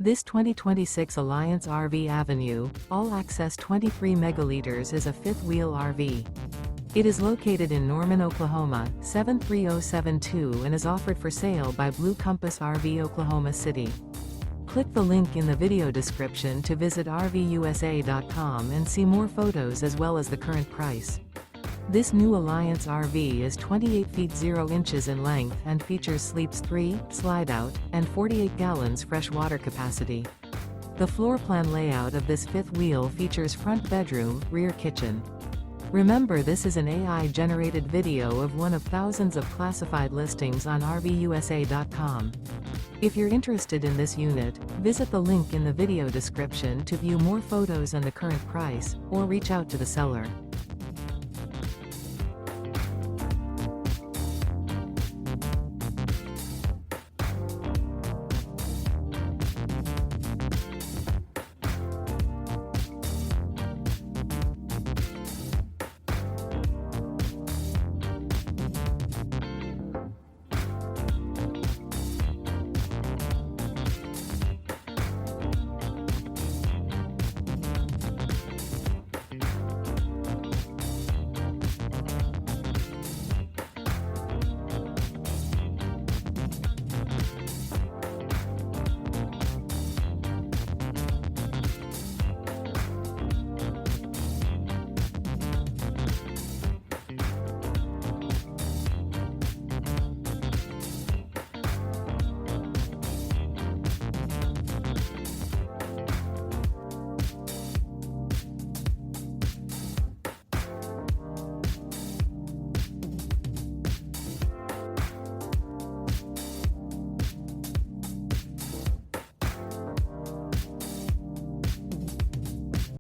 This 2026 Alliance RV Avenue, all-access 23 megaliters is a fifth-wheel RV. It is located in Norman, Oklahoma, 73072 and is offered for sale by Blue Compass RV Oklahoma City. Click the link in the video description to visit RVUSA.com and see more photos as well as the current price. This new Alliance RV is 28 feet 0 inches in length and features sleeps 3, slide-out, and 48 gallons fresh water capacity. The floor plan layout of this fifth wheel features front bedroom, rear kitchen. Remember, this is an AI-generated video of one of thousands of classified listings on RVUSA.com. If you're interested in this unit, visit the link in the video description to view more photos and the current price, or reach out to the seller.